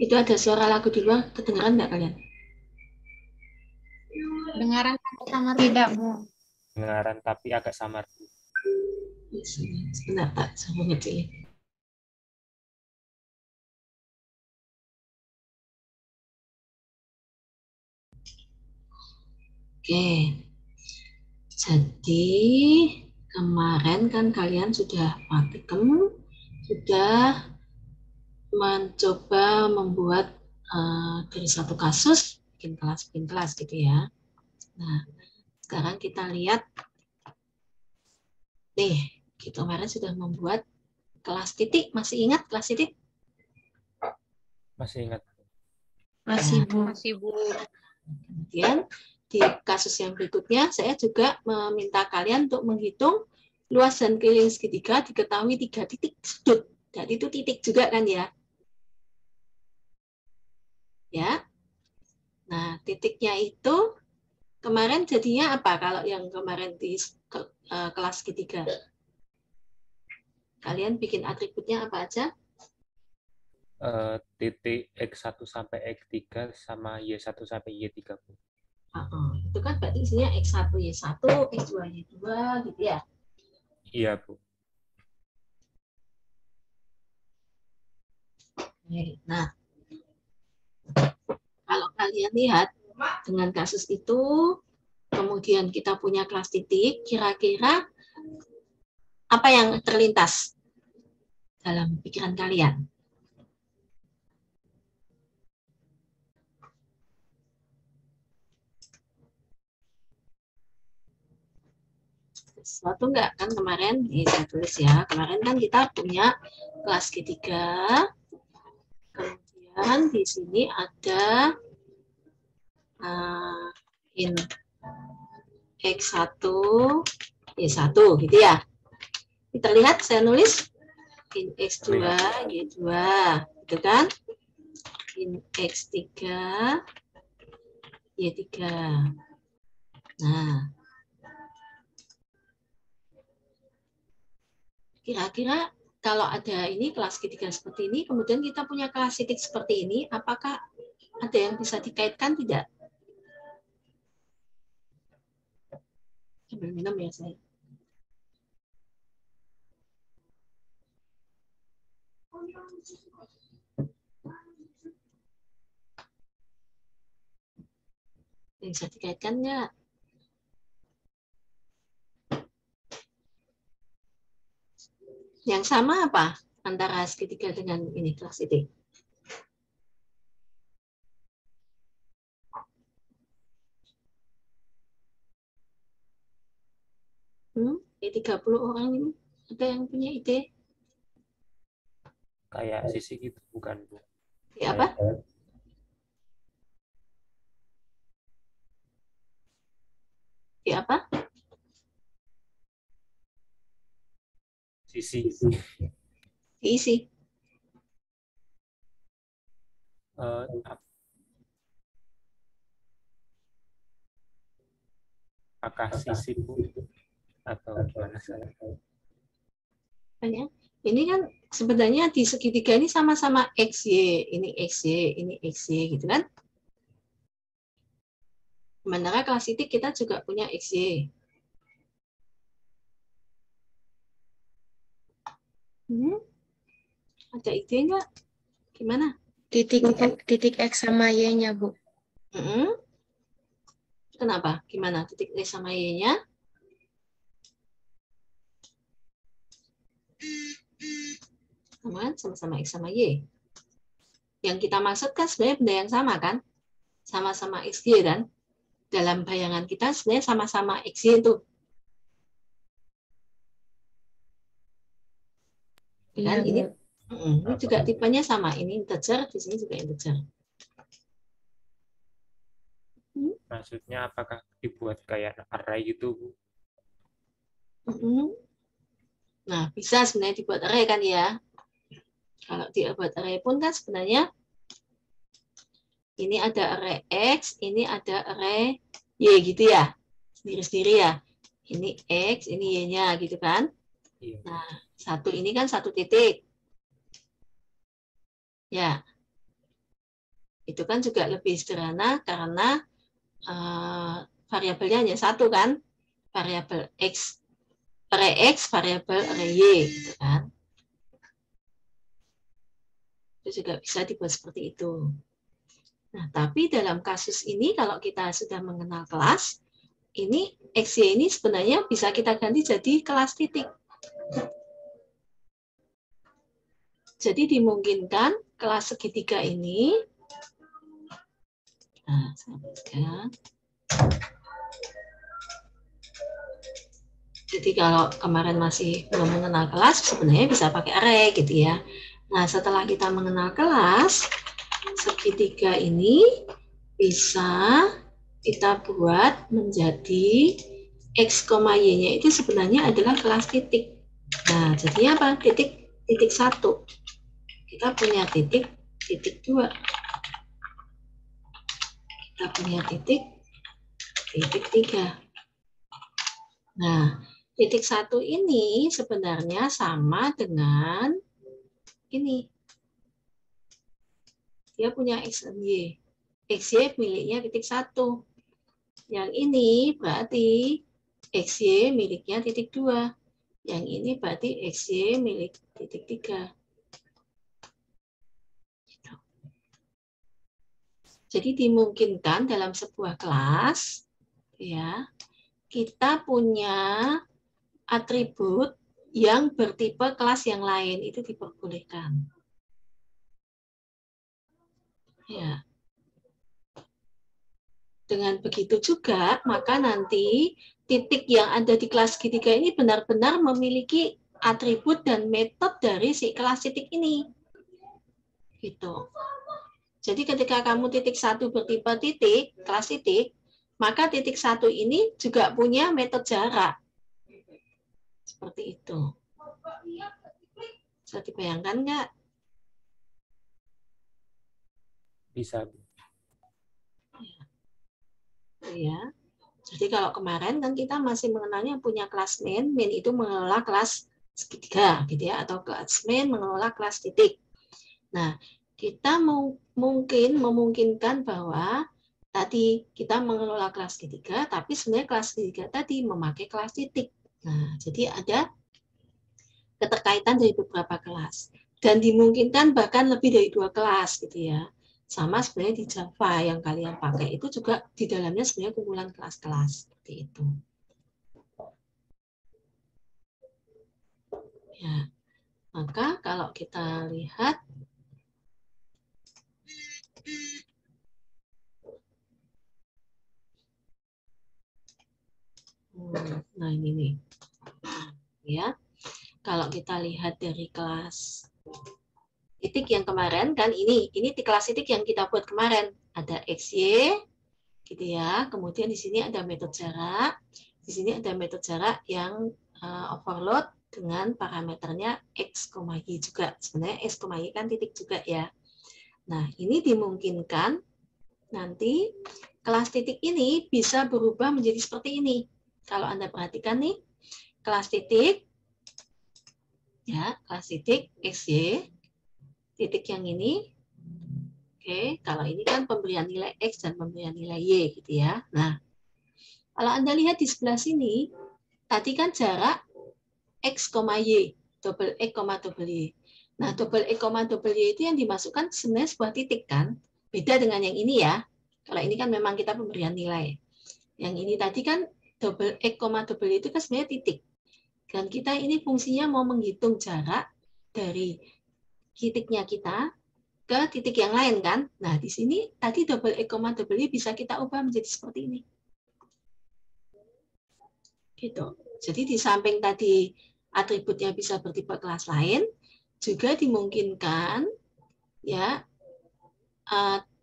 Itu ada suara lagu di luar, kedengeran nggak kalian? Dengaran samar tidak, Bu. Dengaran tapi agak samar. Sebentar, Pak. Saya ngecilin. Oke. Jadi, kemarin kan kalian sudah praktikum, sudah mencoba membuat dari satu kasus, bikin kelas gitu ya. Nah, sekarang kita lihat nih, kita kemarin sudah membuat kelas titik. Masih ingat kelas titik? Masih ingat? Masih, Bu. Masih, Bu. Kemudian di kasus yang berikutnya saya juga meminta kalian untuk menghitung luas dan keliling segitiga diketahui 3 titik sudut. Jadi itu titik juga kan ya? Ya. Nah, titiknya itu kemarin jadinya apa kalau yang kemarin di kelas ketiga? Kalian bikin atributnya apa aja? Titik X1 sampai X3 sama Y1 sampai Y3. Itu kan berarti isinya X1, Y1, X2, Y2 gitu ya. Iya, Bu. Nah, kalau kalian lihat dengan kasus itu, kemudian kita punya kelas titik, kira-kira apa yang terlintas dalam pikiran kalian? Sesuatu enggak kan kemarin? Ini saya tulis ya. Kemarin kan kita punya kelas ketiga. Kemudian di sini ada in X1, Y1 gitu ya. Kita lihat saya nulis in X2, Y2 gitu kan. In X3, Y3. Nah, kira-kira kalau ada ini kelas ketiga seperti ini, kemudian kita punya kelas titik seperti ini, apakah ada yang bisa dikaitkan tidak? Sambil minum ya saya. Bisa dikaitkan nggak? Yang sama apa antara segitiga dengan ini kelas titik? Di 30 orang ini ada yang punya ide? Kayak sisi gitu, bukan, Bu? Di apa? Di apa? Sisi. Diisi. Apakah sisi, Bu? Atau gimana saya? Ini kan sebenarnya di segitiga ini sama-sama XY, ini XY, ini XY gitu kan. Sementara kelas titik kita juga punya XY. Ada ide nggak? Gimana? Titik X sama Y-nya, Bu. Kenapa? Gimana titik X sama Y-nya? Sama-sama X sama Y. Yang kita maksud kan sebenarnya benda yang sama kan? Sama-sama XY kan? Dalam bayangan kita sebenarnya sama-sama XY itu. Kan ini juga tipenya sama. Ini integer, di sini juga integer. Maksudnya apakah dibuat kayak array gitu, Bu? Nah, bisa sebenarnya dibuat array kan ya. Kalau dibuat array pun kan sebenarnya ini ada array X, ini ada array Y gitu ya. Sendiri-sendiri ya. Ini X, ini Y-nya gitu kan. Iya. Nah, satu ini kan satu titik. Ya. Itu kan juga lebih sederhana karena variabelnya hanya satu kan, variabel X, array X, variabel array Y, gitu kan. Itu juga bisa dibuat seperti itu. Nah, tapi dalam kasus ini kalau kita sudah mengenal kelas, ini XY ini sebenarnya bisa kita ganti jadi kelas titik. Jadi dimungkinkan kelas segitiga ini, nah, jadi kalau kemarin masih belum mengenal kelas, sebenarnya bisa pakai array gitu ya. Nah, setelah kita mengenal kelas, segitiga ini bisa kita buat menjadi X, Y-nya itu sebenarnya adalah kelas titik. Nah, jadinya apa? Titik 1. Kita punya titik 2. Kita punya titik 3. Nah, titik 1 ini sebenarnya sama dengan ini. Dia punya X dan Y. XY miliknya titik 1. Yang ini berarti XY miliknya titik 2. Yang ini berarti XY milik titik 3. Jadi dimungkinkan dalam sebuah kelas, ya, kita punya atribut yang bertipe kelas yang lain, itu diperbolehkan. Ya. Dengan begitu juga, maka nanti titik yang ada di kelas segitiga ini benar-benar memiliki atribut dan metode dari si kelas titik ini. Gitu. Jadi ketika kamu titik 1 bertipe titik, kelas titik, maka titik 1 ini juga punya metode jarak. Seperti itu. Bisa dibayangkan nggak? Bisa. Ya. Jadi kalau kemarin kan kita masih mengenalnya punya kelas main itu mengelola kelas segitiga gitu ya, atau kelas main mengelola kelas titik. Nah, kita memungkinkan bahwa tadi kita mengelola kelas segitiga, tapi sebenarnya kelas segitiga tadi memakai kelas titik. Nah, jadi ada keterkaitan dari beberapa kelas. Dan dimungkinkan bahkan lebih dari 2 kelas gitu ya. Sama sebenarnya di Java yang kalian pakai itu juga di dalamnya sebenarnya kumpulan kelas-kelas seperti itu. Ya, maka kalau kita lihat nah ini nih. Ya. Kalau kita lihat dari kelas titik yang kemarin kan ini di kelas titik yang kita buat kemarin ada XY gitu ya. Kemudian di sini ada metode jarak. Di sini ada metode jarak yang overload dengan parameternya X, Y juga. Sebenarnya X, Y kan titik juga ya. Nah, ini dimungkinkan nanti kelas titik ini bisa berubah menjadi seperti ini. Kalau Anda perhatikan nih, kelas titik, ya, kelas titik XY, titik yang ini, oke, kalau ini kan pemberian nilai X dan pemberian nilai Y gitu ya. Nah, kalau Anda lihat di sebelah sini, tadi kan jarak X, Y, double X, double Y. Nah, double X, double Y itu yang dimasukkan sebenarnya sebuah titik kan. Beda dengan yang ini ya. Kalau ini kan memang kita pemberian nilai. Yang ini tadi kan double X, double Y itu kan sebenarnya titik. Dan kita ini fungsinya mau menghitung jarak dari titiknya kita ke titik yang lain kan. Nah, di sini tadi double X, double Y bisa kita ubah menjadi seperti ini. Gitu. Jadi di samping tadi atributnya bisa bertipe kelas lain, juga dimungkinkan ya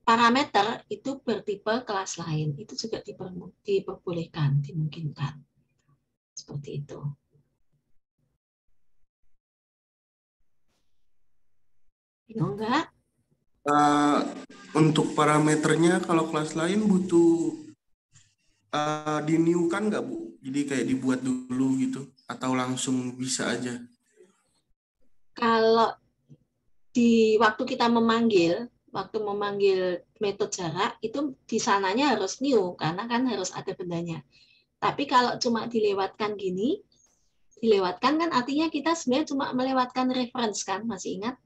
parameter itu bertipe kelas lain. Itu juga diperbolehkan, dimungkinkan. Seperti itu. Bingung nggak? Untuk parameternya kalau kelas lain butuh di new kan nggak Bu? Jadi kayak dibuat dulu gitu atau langsung bisa aja? Kalau di waktu kita memanggil waktu memanggil metode jarak itu di sananya harus new karena kan harus ada bendanya. Tapi kalau cuma dilewatkan gini, dilewatkan kan artinya kita sebenarnya cuma melewatkan reference kan, masih ingat?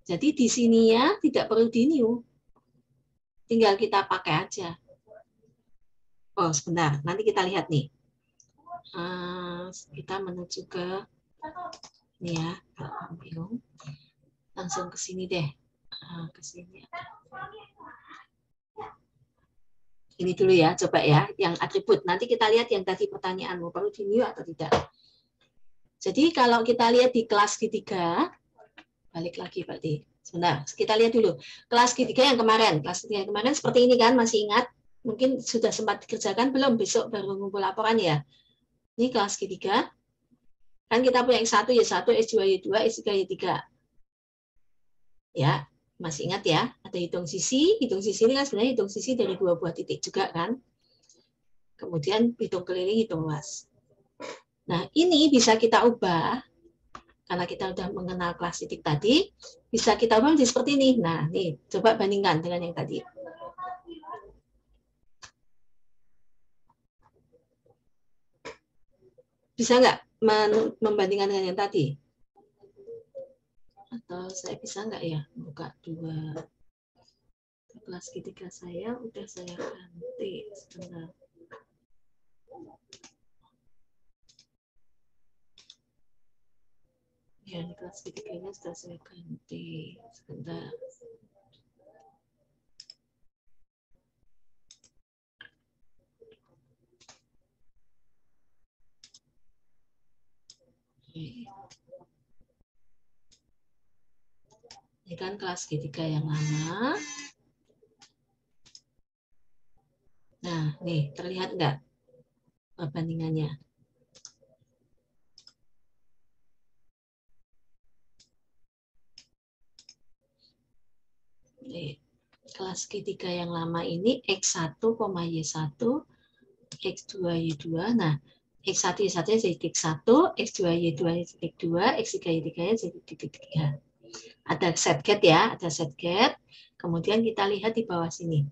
Jadi di sininya tidak perlu di new, tinggal kita pakai aja. Oh sebentar, nanti kita lihat nih. Kita menuju ke ini ya, kalau bingung. Langsung ke sini deh. Ke sini. Ini dulu ya, coba ya, yang atribut. Nanti kita lihat yang tadi pertanyaanmu, perlu di new atau tidak. Jadi kalau kita lihat di kelas G3, balik lagi berarti. Sebentar, kita lihat dulu. Kelas G3 yang kemarin. Kelas G3 yang kemarin seperti ini kan, masih ingat? Mungkin sudah sempat dikerjakan, belum? Besok baru ngumpul laporan ya. Ini kelas G3. Kan kita punya X1, Y1, X2, Y2, X3, Y3. Ya, masih ingat ya? Ada hitung sisi ini kan sebenarnya hitung sisi dari 2 buah titik juga kan. Kemudian hitung keliling, hitung luas. Nah, ini bisa kita ubah, karena kita sudah mengenal kelas titik tadi, bisa kita ubah menjadi seperti ini. Nah, nih, coba bandingkan dengan yang tadi. Bisa nggak membandingkan dengan yang tadi? Atau saya bisa nggak ya buka 2 kelas G3 saya udah saya ganti sebentar. Ya, di kelas G3-nya sudah saya ganti sebentar. Ini kan kelas G3 yang lama. Nah, nih, terlihat nggak perbandingannya? Nih, kelas G3 yang lama ini X1, Y1, X2, Y2. Nah, X1, Y1 jadi titik 1, X2, Y2 titik 2, X3, Y3 jadi titik 3. Ada set get ya, ada set get. Kemudian kita lihat di bawah sini.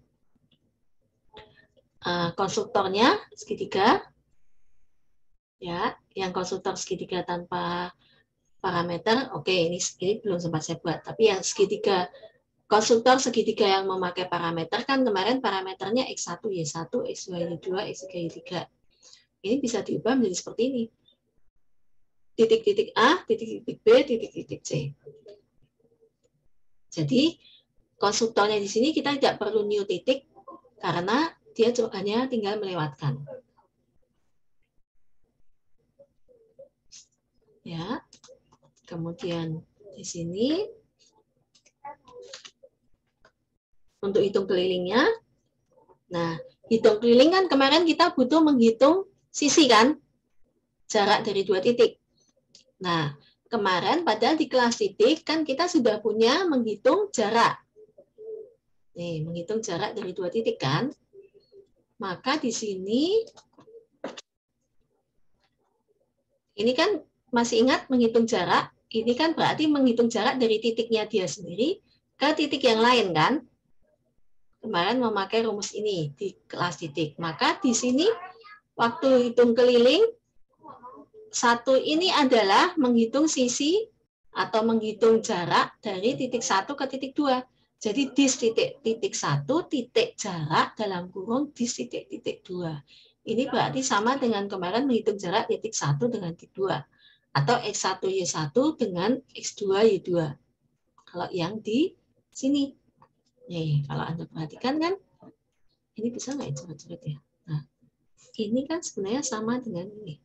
Konstruktornya segitiga. Ya, yang konstruktor segitiga tanpa parameter, oke, ini belum sempat saya buat. Tapi yang segitiga, konstruktor segitiga yang memakai parameter, kan kemarin parameternya X1, Y1, X2, Y2, X3, Y3. Ini bisa diubah menjadi seperti ini. Titik-titik A, titik-titik B, titik-titik C. Jadi konstruktornya di sini kita tidak perlu new titik karena dia hanya tinggal melewatkan. Ya. Kemudian di sini untuk hitung kelilingnya. Nah, hitung keliling kan kemarin kita butuh menghitung sisi kan? Jarak dari 2 titik. Nah, kemarin padahal di kelas titik kan kita sudah punya menghitung jarak. Nih, menghitung jarak dari 2 titik kan. Maka di sini, ini kan masih ingat menghitung jarak, ini kan berarti menghitung jarak dari titiknya dia sendiri ke titik yang lain kan. Kemarin memakai rumus ini di kelas titik. Maka di sini waktu hitung keliling, 1 ini adalah menghitung sisi atau menghitung jarak dari titik 1 ke titik 2. Jadi dis titik 1 titik jarak dalam kurung dis titik 2. Ini berarti sama dengan kemarin menghitung jarak titik 1 dengan titik 2. Atau X1 Y1 dengan X2 Y2. Kalau yang di sini. Nih, kalau Anda perhatikan kan, ini bisa nggak coret-coret ya? Nah, ini kan sebenarnya sama dengan ini.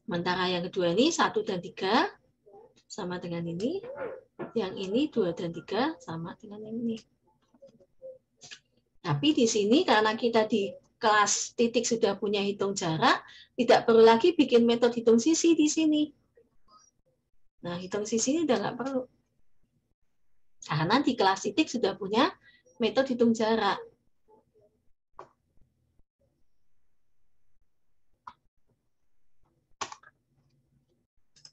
Sementara yang kedua ini 1 dan 3 sama dengan ini. Yang ini 2 dan 3 sama dengan yang ini. Tapi di sini karena kita di kelas titik sudah punya hitung jarak, tidak perlu lagi bikin metode hitung sisi di sini. Nah, hitung sisi ini udah nggak perlu. Karena di kelas titik sudah punya metode hitung jarak.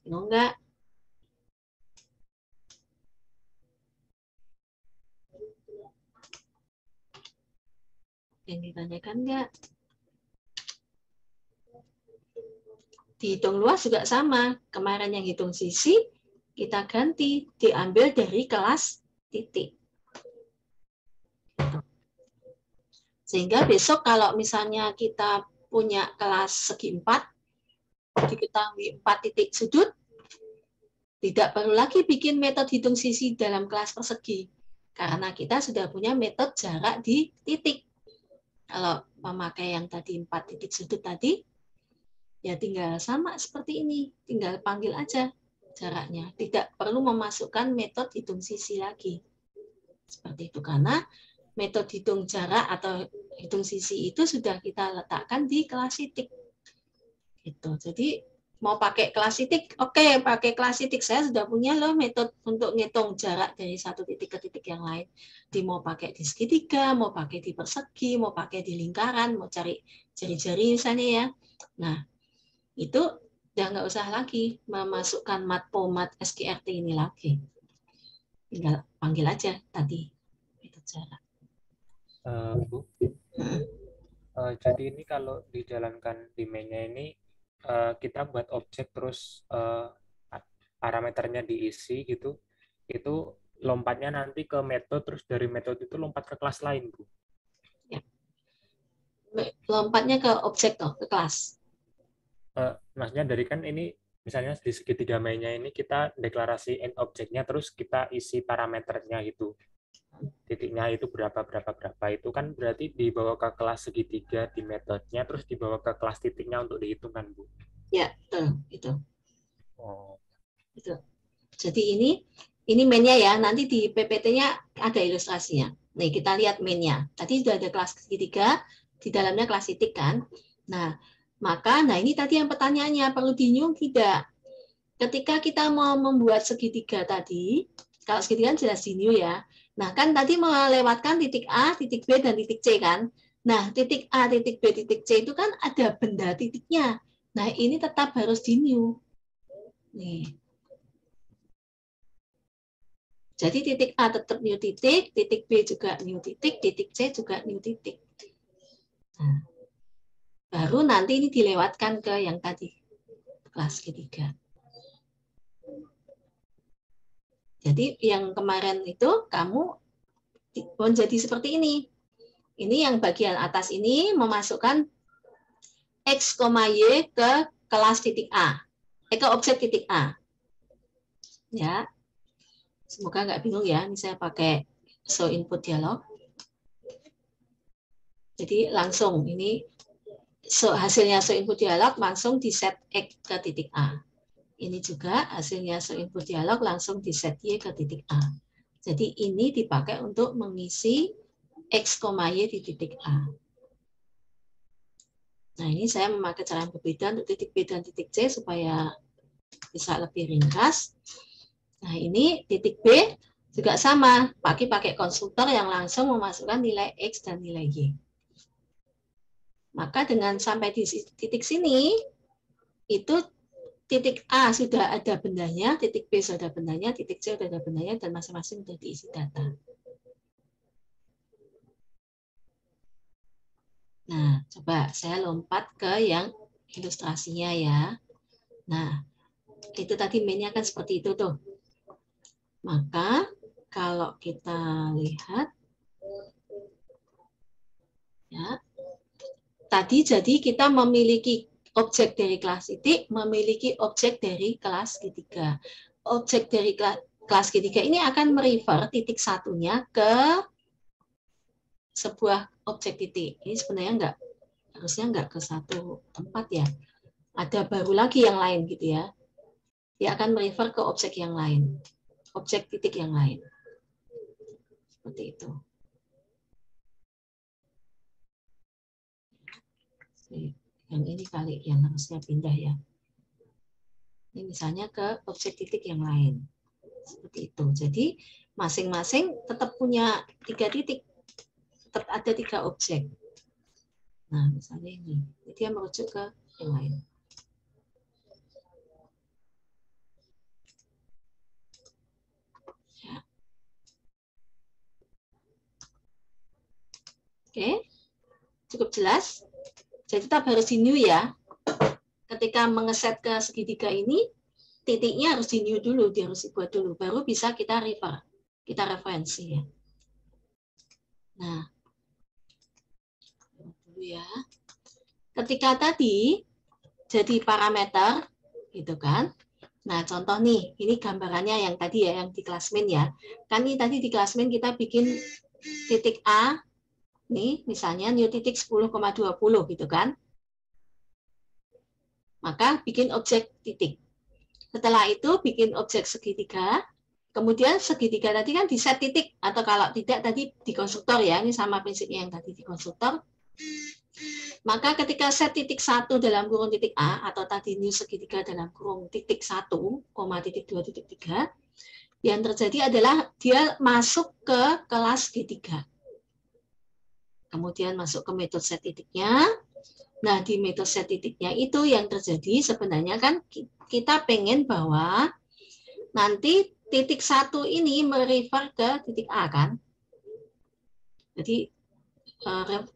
Bingung nggak? Yang ditanyakan enggak? Dihitung luas juga sama. Kemarin yang hitung sisi, kita ganti. Diambil dari kelas titik. Sehingga besok kalau misalnya kita punya kelas segi 4, diketahui 4 titik sudut, tidak perlu lagi bikin metode hitung sisi dalam kelas persegi. Karena kita sudah punya metode jarak di titik. Kalau memakai yang tadi 4 titik sudut tadi, ya tinggal sama seperti ini. Tinggal panggil aja jaraknya. Tidak perlu memasukkan metode hitung sisi lagi. Seperti itu. Karena metode hitung jarak atau hitung sisi itu sudah kita letakkan di kelas titik. Gitu. Jadi mau pakai kelas titik, oke, pakai kelas titik. Saya sudah punya loh metode untuk ngitung jarak dari satu titik ke titik yang lain. Mau pakai di segitiga, mau pakai di persegi, mau pakai di lingkaran, mau cari jari-jari misalnya ya. Nah, itu udah nggak usah lagi memasukkan matpomat SQRT ini lagi. Tinggal panggil aja tadi metode jarak. Bu, jadi ini kalau dijalankan di mainnya ini, kita buat objek terus parameternya diisi gitu, itu lompatnya nanti ke metode, terus dari metode itu lompat ke kelas lain, Bu. Ya. Lompatnya ke objek toh, ke kelas. Maksudnya dari kan ini, misalnya di segitiga mainnya ini kita deklarasiin objeknya, terus kita isi parameternya gitu. Titiknya itu berapa itu kan berarti dibawa ke kelas segitiga di metodenya, terus dibawa ke kelas titiknya untuk dihitung kan, Bu? Ya, betul, itu. Oh. Itu. Jadi ini mainnya ya, nanti di PPT-nya ada ilustrasinya. Nih, kita lihat mainnya. Tadi sudah ada kelas segitiga, di dalamnya kelas titik kan. Nah, ini tadi yang pertanyaannya, perlu di-new tidak? Ketika kita mau membuat segitiga tadi, kalau segitiga jelas di-new ya. Nah, kan tadi melewatkan titik A, titik B, dan titik C kan. Nah, titik A, titik B, titik C itu kan ada benda titiknya. Nah, ini tetap harus di-new. Nih. Jadi titik A tetap new titik B juga new titik C juga new titik. Nah, baru nanti ini dilewatkan ke yang tadi, kelas ketiga. Jadi yang kemarin itu kamu menjadi seperti ini. Ini yang bagian atas ini memasukkan X, Y ke kelas titik A. Ke objek titik A. Ya. Semoga nggak bingung ya. Ini saya pakai show input dialog. Jadi langsung ini hasilnya show input dialog langsung di set X ke titik A. Ini juga hasilnya show input dialog langsung di set Y ke titik A. Jadi ini dipakai untuk mengisi X, Y di titik A. Nah, ini saya memakai cara yang berbeda untuk titik B dan titik C supaya bisa lebih ringkas. Nah, ini titik B juga sama, pakai konstruktor yang langsung memasukkan nilai X dan nilai Y. Maka dengan sampai di titik sini, itu titik A sudah ada bendanya, titik B sudah ada bendanya, titik C sudah ada bendanya, dan masing-masing sudah diisi data. Nah, coba saya lompat ke yang ilustrasinya ya. Nah, itu tadi mainnya kan seperti itu tuh. Maka kalau kita lihat, ya, tadi jadi kita memiliki objek dari kelas titik, memiliki objek dari kelas ketiga. Objek dari kelas ketiga ini akan merefer titik satunya ke sebuah objek titik. Ini sebenarnya harusnya nggak ke satu tempat ya. Ada baru lagi yang lain gitu ya. Dia akan merefer ke objek yang lain. Objek titik yang lain. Seperti itu. Yang ini kali yang harusnya pindah ya. Ini misalnya ke objek titik yang lain. Seperti itu. Jadi masing-masing tetap punya 3 titik. Tetap ada 3 objek. Nah, misalnya ini. Jadi dia merujuk ke yang lain. Ya. Oke. Cukup jelas? Jadi tetap harus di new ya. Ketika mengeset ke segitiga ini, titiknya harus di new dulu, dia harus dibuat dulu, baru bisa kita refer, kita referensi ya. Nah, dulu ya. Ketika tadi jadi parameter, gitu kan? Nah, contoh nih, ini gambarannya yang tadi ya, yang di classmain ya. Kan ini tadi di classmain kita bikin titik A, nih misalnya new titik 10,20 gitu kan. Maka bikin objek titik. Setelah itu bikin objek segitiga, kemudian segitiga tadi kan di set titik, atau kalau tidak tadi di konstruktor ya, ini sama prinsipnya yang tadi di konstruktor. Maka ketika set titik 1 dalam kurung titik A, atau tadi new segitiga dalam kurung titik 1, titik 2, titik 3, yang terjadi adalah dia masuk ke kelas G3. Kemudian masuk ke metode set titiknya. Nah, di metode set titiknya itu yang terjadi sebenarnya kan kita pengen bahwa nanti titik 1 ini merefer ke titik A kan. Jadi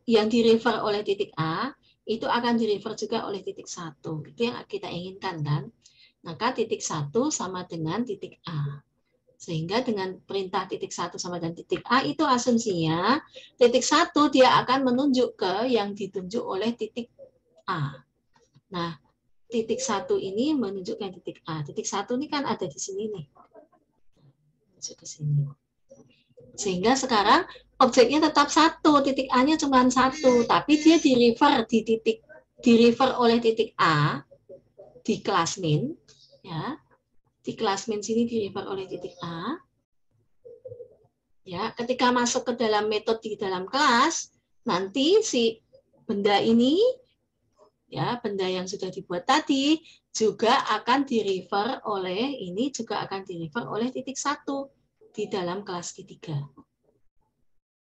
yang direfer oleh titik A itu akan direfer juga oleh titik 1. Itu yang kita inginkan kan. Maka titik 1 sama dengan titik A. Sehingga dengan perintah titik 1 sama dengan titik A itu asumsinya titik 1 dia akan menunjuk ke yang ditunjuk oleh titik A. Nah, titik 1 ini menunjukkan titik A. Titik 1 ini kan ada di sini nih. Masuk ke sini. Sehingga sekarang objeknya tetap 1, titik A-nya cuma 1, tapi dia di-refer oleh titik A di kelas min, ya. Di kelas min sini di-refer oleh titik A. Ya, ketika masuk ke dalam metode di dalam kelas, nanti si benda ini, ya, benda yang sudah dibuat tadi juga akan di-refer oleh ini juga akan di-refer oleh titik 1 di dalam kelas ketiga.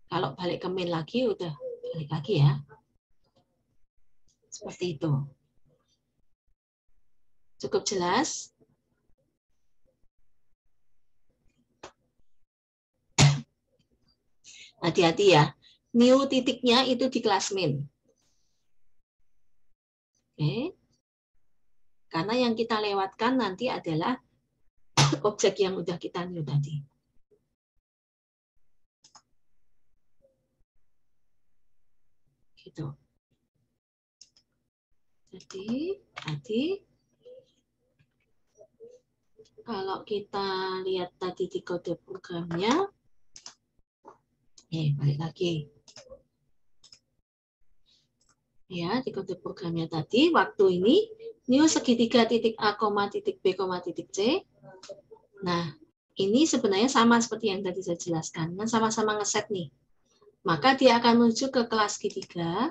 Kalau balik ke main lagi, udah balik lagi ya. Seperti itu. Cukup jelas? Hati-hati ya. New titiknya itu di kelas main. Oke. Karena yang kita lewatkan nanti adalah objek yang udah kita new tadi. Gitu. Jadi, tadi kalau kita lihat tadi di kode programnya, balik lagi. Ya, di kode programnya tadi, waktu ini, new segitiga titik A, titik B, titik C. Nah, ini sebenarnya sama seperti yang tadi saya jelaskan. Sama-sama ngeset nih. Maka dia akan menuju ke kelas ketiga.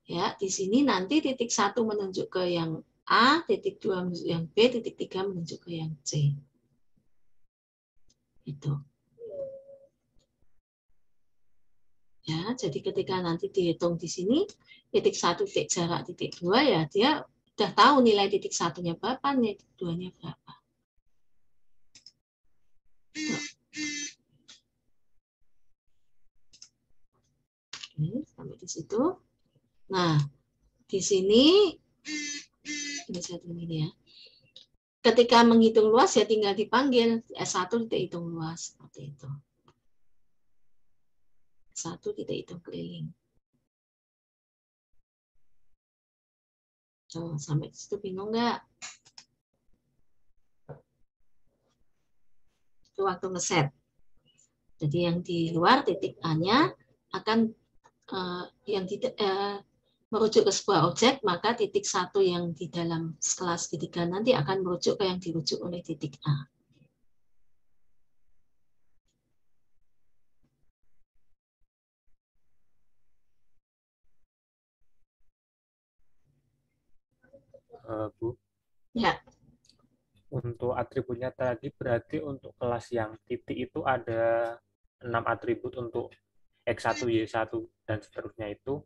Ya, di sini nanti titik 1 menunjuk ke yang A, titik 2 menunjuk yang B, titik 3 menunjuk ke yang C. Itu. Ya, jadi ketika nanti dihitung di sini, titik 1 titik jarak titik 2 ya dia udah tahu nilai titik 1-nya berapa, titik 2-nya berapa. Oke, sampai di situ. Nah, di sini ini saya tulis ini ya. Ketika menghitung luas ya tinggal dipanggil S1 titik hitung luas seperti itu. S1 titik hitung keliling. So, sampai di situ bingung nggak? Itu waktu ngeset. Jadi yang di luar titik A-nya akan yang tidak merujuk ke sebuah objek, maka titik 1 yang di dalam kelas ketiga nanti akan merujuk ke yang dirujuk oleh titik A. Bu, Ya. untuk atributnya tadi berarti untuk kelas yang titik itu ada 6 atribut untuk X1, Y1, dan seterusnya itu.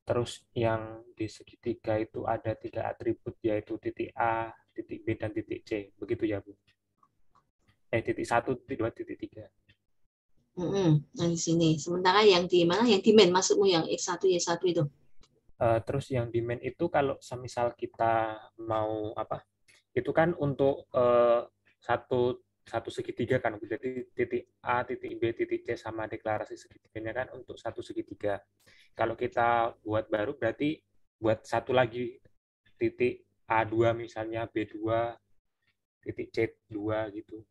Terus yang di segitiga itu ada 3 atribut, yaitu titik A, titik B, dan titik C. Begitu ya, Bu? Titik 1, titik 2, titik 3. Nah di sini. Sementara yang di mana? Yang di main maksudmu yang X1 Y1 itu. Terus yang di main itu kalau semisal kita mau apa? Itu kan untuk satu segitiga kan. Jadi titik A, titik B, titik C sama deklarasi segitiganya kan untuk satu segitiga. Kalau kita buat baru berarti buat satu lagi titik A2 misalnya, B2, titik C2 gitu.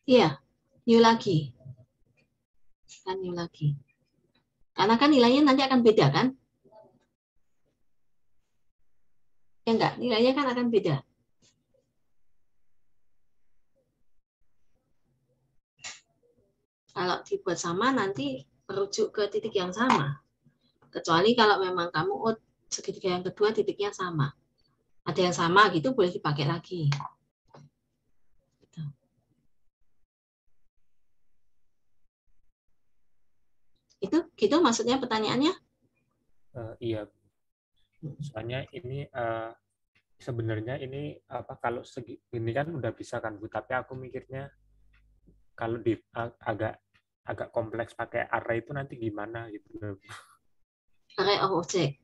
Iya, new lagi. Kan new lagi. Karena kan nilainya nanti akan beda kan? Ya enggak, nilainya kan akan beda. Kalau dibuat sama nanti merujuk ke titik yang sama. Kecuali kalau memang kamu segitiga yang kedua titiknya sama. Ada yang sama gitu boleh dipakai lagi. Gitu. Itu gitu maksudnya pertanyaannya? Iya. Soalnya ini sebenarnya ini apa kalau ini kan udah bisa kan Bu, tapi aku mikirnya kalau agak kompleks pakai array itu nanti gimana gitu. Array of object.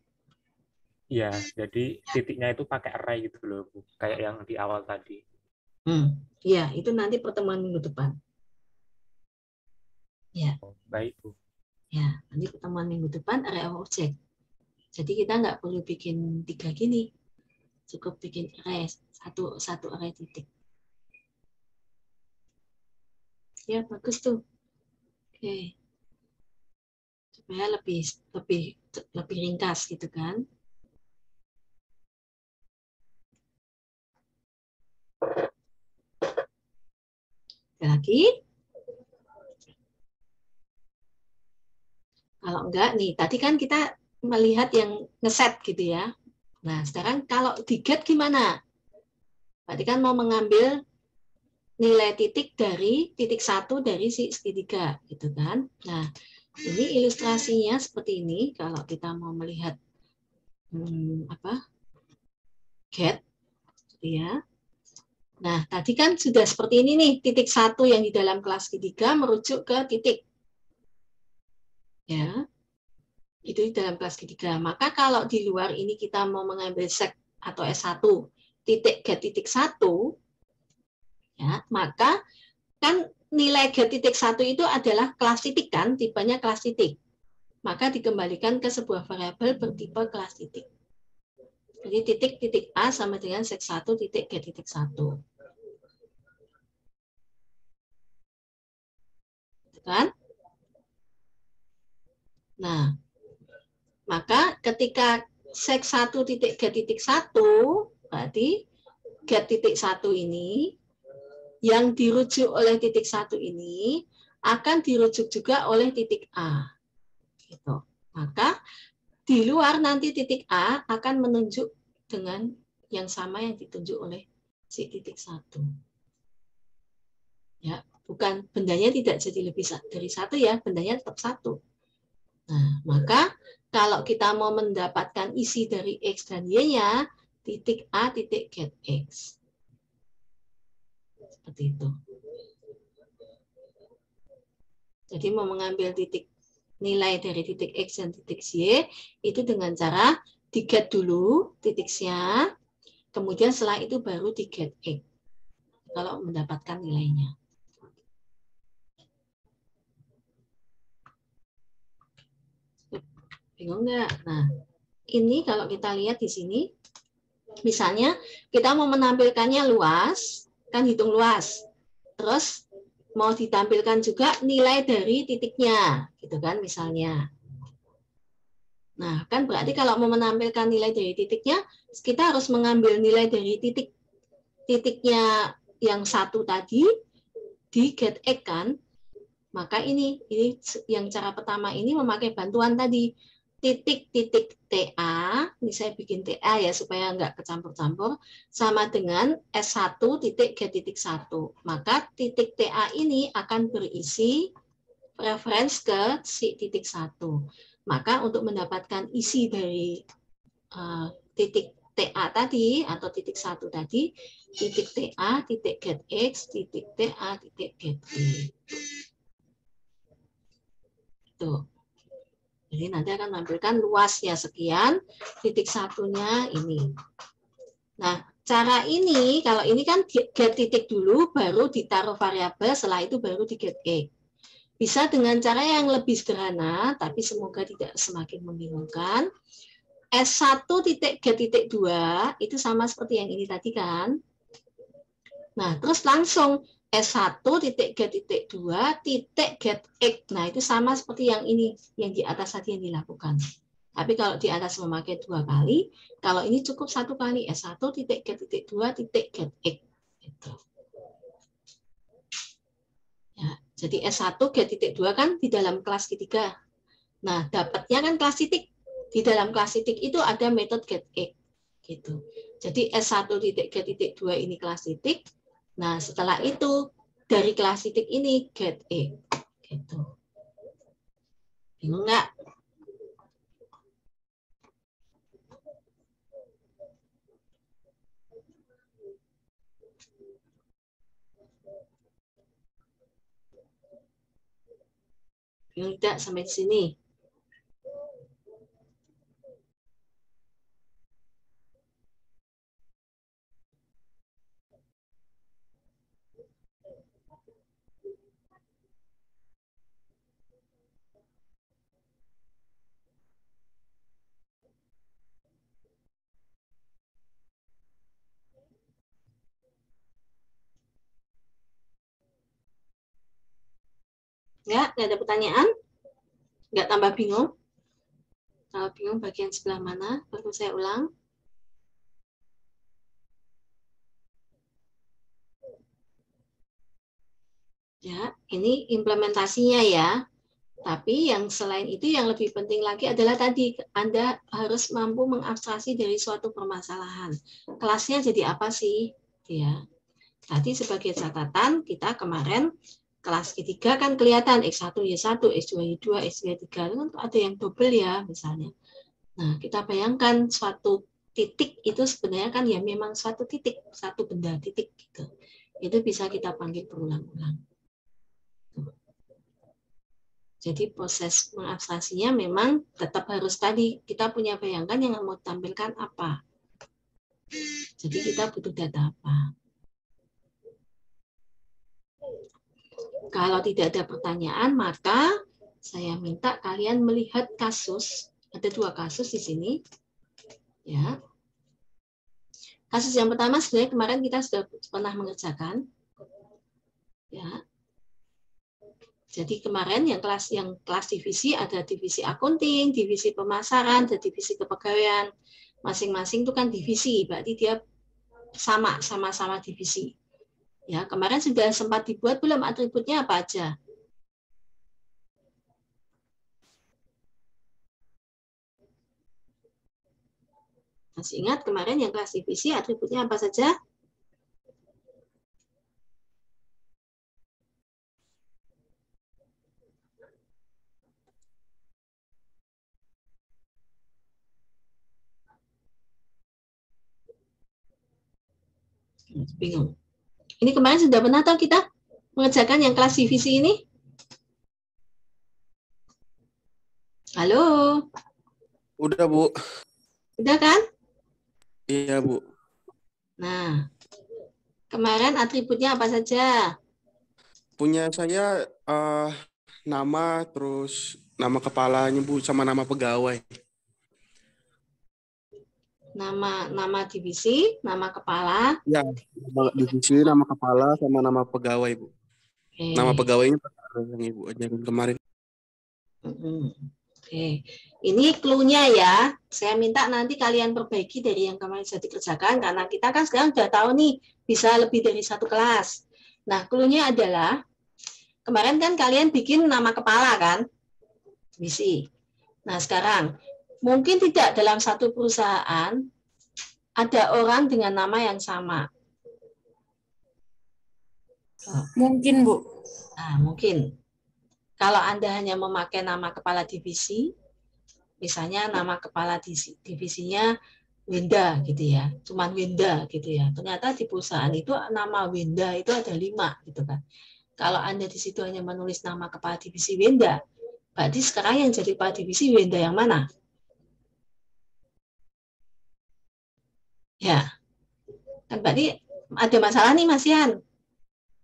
Iya, jadi titiknya itu pakai array gitu loh Bu, kayak yang di awal tadi. Iya, itu nanti pertemuan minggu depan. Ya. Baik Bu. Ya, nanti pertemuan minggu depan array of object. Jadi kita nggak perlu bikin 3 gini. Cukup bikin array, satu array titik. Ya, bagus tuh. Oke. Supaya lebih ringkas gitu kan. Ada lagi? Kalau enggak nih, tadi kan kita melihat yang ngeset gitu ya. Nah, sekarang kalau di get gimana? Berarti kan mau mengambil nilai titik dari titik 1 dari si segitiga gitu kan. Nah, ini ilustrasinya seperti ini kalau kita mau melihat get gitu ya. Nah, tadi kan sudah seperti ini nih, titik 1 yang di dalam kelas ketiga merujuk ke titik. Ya. Itu di dalam kelas ketiga. Maka kalau di luar ini kita mau mengambil sek atau S1 titik get titik 1, ya, maka kan nilai get titik 1 itu adalah kelas titik kan, tipenya kelas titik. Maka dikembalikan ke sebuah variabel bertipe kelas titik. Jadi titik A sama dengan sek 1 titik get titik 1. Kan? Nah, maka ketika sek 1 titik get titik 1, berarti get titik 1 ini yang dirujuk oleh titik 1 ini akan dirujuk juga oleh titik A. Gitu. Maka di luar nanti titik A akan menunjuk dengan yang sama yang ditunjuk oleh si titik 1. Ya, bukan bendanya tidak jadi lebih dari 1 ya, bendanya tetap 1. Nah, maka kalau kita mau mendapatkan isi dari X dan Y-nya, titik A, titik get X. Seperti itu. Jadi mau mengambil titik nilai dari titik X dan titik Y, itu dengan cara di-get dulu titik Y-nya, kemudian setelah itu baru di-get X. Kalau mendapatkan nilainya. Bingung nggak? Nah, ini kalau kita lihat di sini, misalnya kita mau menampilkannya luas, kan hitung luas. Terus mau ditampilkan juga nilai dari titiknya, gitu kan misalnya. Nah, kan berarti kalau mau menampilkan nilai dari titiknya, kita harus mengambil nilai dari titiknya yang 1 tadi di get X kan. Maka ini yang cara pertama ini memakai bantuan tadi. Titik-titik TA, ini saya bikin TA ya supaya nggak kecampur-campur, sama dengan S1 titik get titik 1. Maka titik TA ini akan berisi reference ke si titik 1. Maka untuk mendapatkan isi dari titik TA tadi atau titik 1 tadi, titik TA, titik get X, titik TA, titik get Y. Tuh. Jadi nanti akan menampilkan luasnya sekian, titik satunya ini. Nah, cara ini, kalau ini kan get titik dulu, baru ditaruh variabel, setelah itu baru di get X. Bisa dengan cara yang lebih sederhana, tapi semoga tidak semakin membingungkan. S1 titik get titik 2, itu sama seperti yang ini tadi kan. Nah, terus langsung S1 titik get titik 2 titik get X. Nah, itu sama seperti yang ini, yang di atas tadi yang dilakukan. Tapi kalau di atas memakai 2 kali, kalau ini cukup 1 kali, S1 titik get titik 2 titik get X. Gitu. Ya, jadi S1 get titik 2 kan di dalam kelas ketiga. Nah, dapatnya kan kelas titik. Di dalam kelas titik itu ada metode get X. Gitu. Jadi S1 titik get titik 2 ini kelas titik. Nah, setelah itu dari kelas titik ini get X. Gitu. Bingung nggak? Bingung tidak sampai di sini? Nggak ada pertanyaan? Nggak tambah bingung? Kalau bingung bagian sebelah mana? Perlu saya ulang? Ya, ini implementasinya ya. Tapi yang selain itu yang lebih penting lagi adalah tadi Anda harus mampu mengabstraksi dari suatu permasalahan. Kelasnya jadi apa sih? Ya. Tadi sebagai catatan kita kemarin kelas ketiga kan kelihatan X1 Y1, X2 Y2, X3 Y3 kan ada yang double ya misalnya. Nah, kita bayangkan suatu titik itu sebenarnya kan ya memang suatu titik, satu benda titik gitu. Itu bisa kita panggil berulang-ulang. Jadi proses mengabstraksinya memang tetap harus tadi kita punya bayangkan yang mau tampilkan apa. Jadi kita butuh data apa. Kalau tidak ada pertanyaan, maka saya minta kalian melihat kasus. Ada 2 kasus di sini. Ya. Kasus yang pertama sebenarnya kemarin kita sudah pernah mengerjakan. Ya. Jadi kemarin yang kelas divisi ada divisi akunting, divisi pemasaran, dan divisi kepegawaian. Masing-masing itu kan divisi, berarti dia sama-sama divisi. Ya, kemarin sudah sempat dibuat belum atributnya apa aja? Masih ingat kemarin yang kelas divisi atributnya apa saja? Bingung. Ini kemarin sudah pernah tahu kita mengerjakan yang kelas divisi ini? Halo? Udah, Bu. Udah kan? Iya, Bu. Nah, kemarin atributnya apa saja? Punya saya nama, terus nama kepalanya, Bu, sama nama pegawai. Nama divisi, nama kepala. Ya, divisi, nama kepala, sama nama pegawai, Bu. Oke. Nama pegawainya yang Ibu ajarin kemarin. Oke. Ini clue-nya ya. Saya minta nanti kalian perbaiki dari yang kemarin sudah dikerjakan, karena kita kan sekarang sudah tahu nih, bisa lebih dari 1 kelas. Nah, clue-nya adalah, kemarin kan kalian bikin nama kepala kan? Divisi. Nah, sekarang, mungkin tidak dalam satu perusahaan ada orang dengan nama yang sama. Mungkin, Bu. Nah, mungkin. Kalau Anda hanya memakai nama kepala divisi, misalnya nama kepala divisinya Wenda gitu ya, cuman Wenda gitu ya. Ternyata di perusahaan itu nama Wenda itu ada 5 gitu kan. Kalau Anda di situ hanya menulis nama kepala divisi Wenda, Berarti sekarang yang jadi kepala divisi Wenda yang mana? Ya, kan berarti ada masalah nih Mas Yan.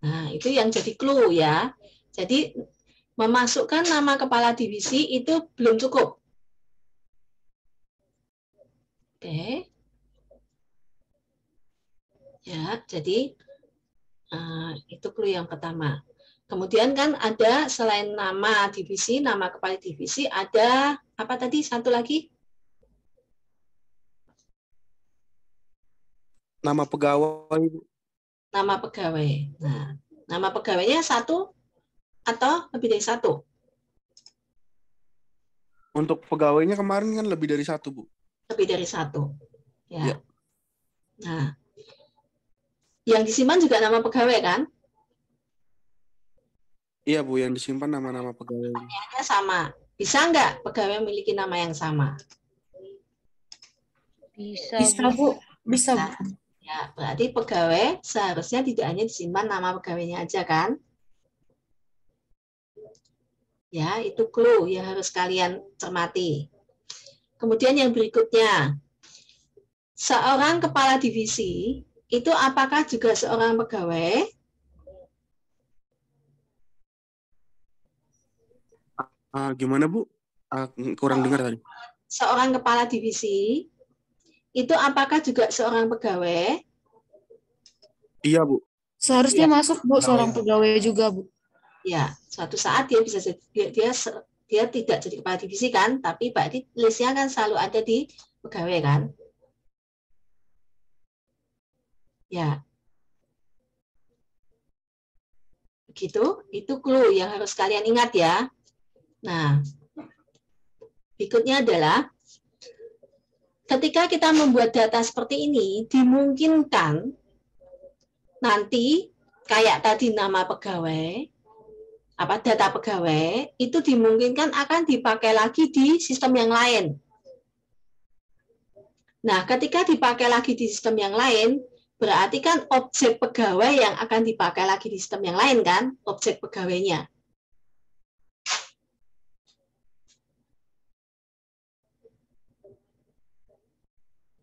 Nah, itu yang jadi clue ya. Jadi memasukkan nama kepala divisi itu belum cukup. Oke. Ya, jadi itu clue yang pertama. Kemudian kan ada selain nama divisi, nama kepala divisi, ada apa tadi? Satu lagi? Nama pegawai, Bu. Nama pegawai. Nah, nama pegawainya satu atau lebih dari satu? Untuk pegawainya kemarin kan lebih dari satu, Bu. Lebih dari satu. Ya. Ya. Nah, yang disimpan juga nama pegawai kan? Iya, Bu, yang disimpan nama-nama pegawai. Namanya sama. Bisa nggak pegawai memiliki nama yang sama? Bisa, Bu. Bisa, Bu. Ya, berarti pegawai seharusnya tidak hanya disimpan nama pegawainya aja kan? Ya, itu clue yang harus kalian cermati. Kemudian yang berikutnya, seorang kepala divisi itu apakah juga seorang pegawai? Gimana, Bu? Kurang dengar tadi. Seorang kepala divisi itu apakah juga seorang pegawai? Iya, Bu. Seharusnya Ya. masuk, Bu, seorang pegawai juga, Bu. Ya, suatu saat dia bisa dia tidak jadi kepala divisi kan, tapi berarti listnya kan selalu ada di pegawai kan? Ya. Begitu, itu clue yang harus kalian ingat ya. Nah, berikutnya adalah ketika kita membuat data seperti ini, dimungkinkan nanti kayak tadi nama pegawai, data pegawai, itu dimungkinkan akan dipakai lagi di sistem yang lain. Nah, ketika dipakai lagi di sistem yang lain, berarti kan objek pegawai yang akan dipakai lagi di sistem yang lain kan, objek pegawainya.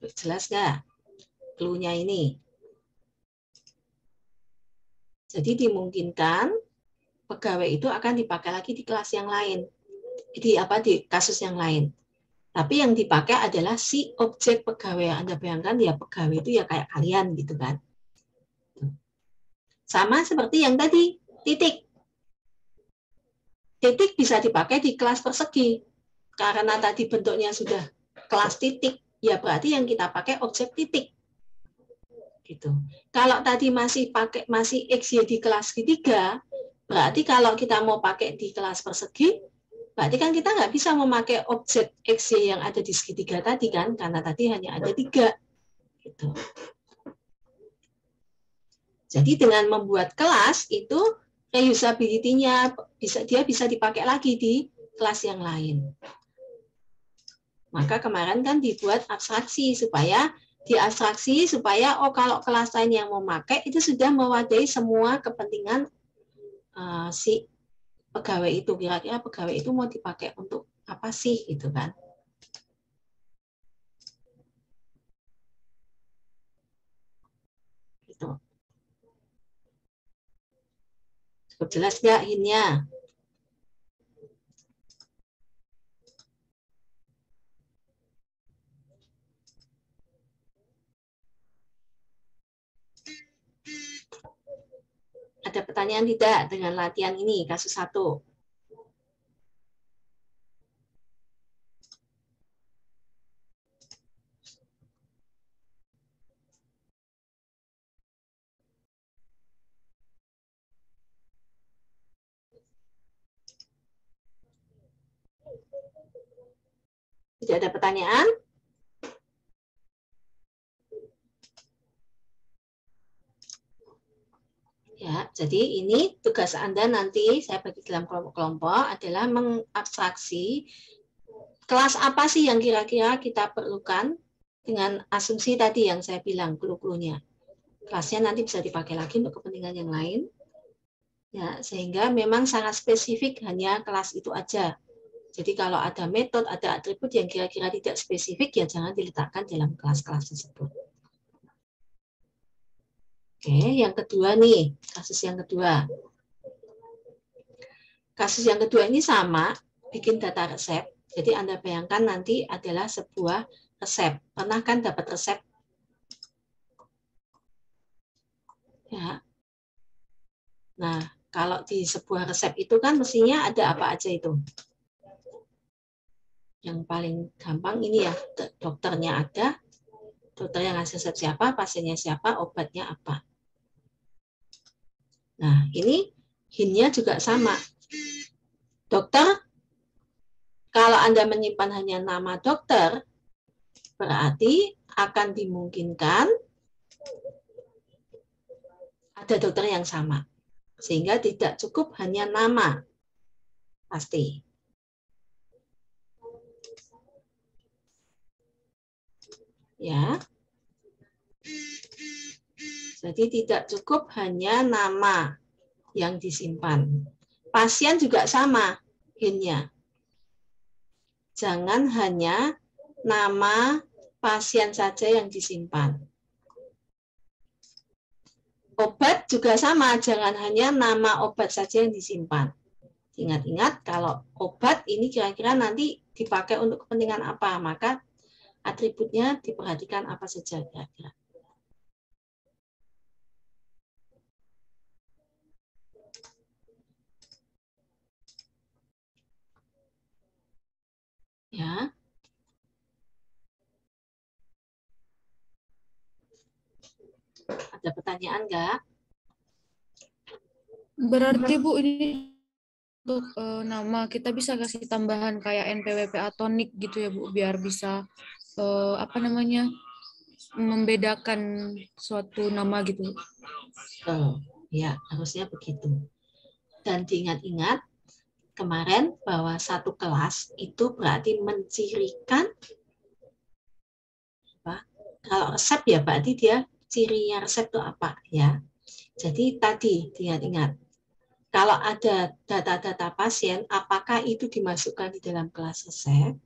Jelas nggak clue-nya ini? Jadi dimungkinkan pegawai itu akan dipakai lagi di kelas yang lain, di kasus yang lain. Tapi yang dipakai adalah si objek pegawai. Anda bayangkan ya pegawai itu ya kayak kalian gitu kan. Sama seperti yang tadi, titik. Titik bisa dipakai di kelas persegi. Karena tadi bentuknya sudah kelas titik, ya berarti yang kita pakai objek titik. Gitu. Kalau tadi masih XY di kelas segitiga, berarti kalau kita mau pakai di kelas persegi, berarti kan kita nggak bisa memakai objek XY yang ada di segitiga tadi kan, karena tadi hanya ada 3. Gitu. Jadi dengan membuat kelas itu reusability-nya dia bisa dipakai lagi di kelas yang lain. Maka kemarin kan dibuat abstraksi supaya kalau kelas lain yang memakai itu sudah mewadahi semua kepentingan si pegawai itu. Kira-kira pegawai itu mau dipakai untuk apa sih gitu kan? Gitu. Cukup jelas nggak hint-nya? Ada pertanyaan tidak dengan latihan ini, kasus 1? Tidak ada pertanyaan? Ya, jadi ini tugas Anda nanti saya bagi dalam kelompok-kelompok adalah mengabstraksi kelas apa sih yang kira-kira kita perlukan dengan asumsi tadi yang saya bilang clue-cluenya. Kelasnya nanti bisa dipakai lagi untuk kepentingan yang lain. Ya, sehingga memang sangat spesifik hanya kelas itu aja. Jadi kalau ada metode, ada atribut yang kira-kira tidak spesifik, ya jangan diletakkan dalam kelas-kelas tersebut. Oke, yang kedua nih, kasus yang kedua. Kasus yang kedua ini sama, bikin data resep. Jadi Anda bayangkan nanti adalah sebuah resep. Pernah kan dapat resep? Ya. Nah, kalau di sebuah resep itu kan mestinya ada apa aja itu? Yang paling gampang ini ya, dokternya ada, dokter yang ngasih resep siapa, pasiennya siapa, obatnya apa. Nah, ini hint-nya juga sama. Dokter, kalau Anda menyimpan hanya nama dokter, berarti akan dimungkinkan ada dokter yang sama. Sehingga tidak cukup hanya nama. Pasti. Ya. Jadi tidak cukup hanya nama yang disimpan. Pasien juga sama hint-nya. Jangan hanya nama pasien saja yang disimpan. Obat juga sama, jangan hanya nama obat saja yang disimpan. Ingat-ingat kalau obat ini kira-kira nanti dipakai untuk kepentingan apa, maka atributnya diperhatikan apa saja kira-kira. Ya. Ada pertanyaan nggak? Berarti Bu ini untuk nama kita bisa kasih tambahan kayak NPWP atau NIK gitu ya Bu, biar bisa apa namanya membedakan suatu nama gitu. Ya, harusnya begitu. Dan diingat-ingat kemarin bahwa satu kelas itu berarti mencirikan apa? Kalau resep ya berarti dia cirinya resep itu apa ya. Jadi tadi diingat-ingat. Kalau ada data-data pasien, apakah itu dimasukkan di dalam kelas resep?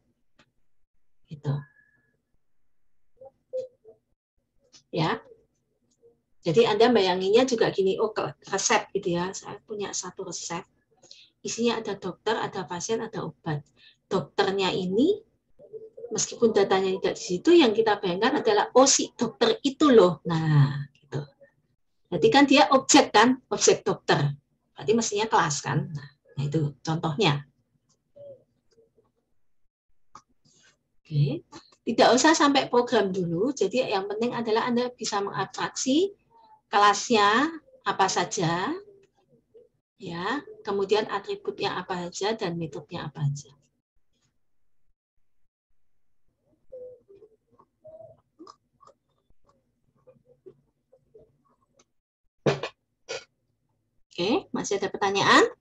Gitu. Ya. Jadi Anda bayanginnya juga gini, oh resep gitu ya. Saya punya satu resep. Isinya ada dokter, ada pasien, ada obat. Dokternya ini, meskipun datanya tidak di situ, yang kita bayangkan adalah, oh si dokter itu loh. Nah, gitu. Jadi kan dia objek kan, objek dokter. Berarti mestinya kelas kan. Nah itu contohnya. Oke. Tidak usah sampai program dulu, jadi yang penting adalah Anda bisa mengabstraksi kelasnya apa saja, ya, kemudian atributnya apa saja dan metodenya apa saja. Oke, masih ada pertanyaan?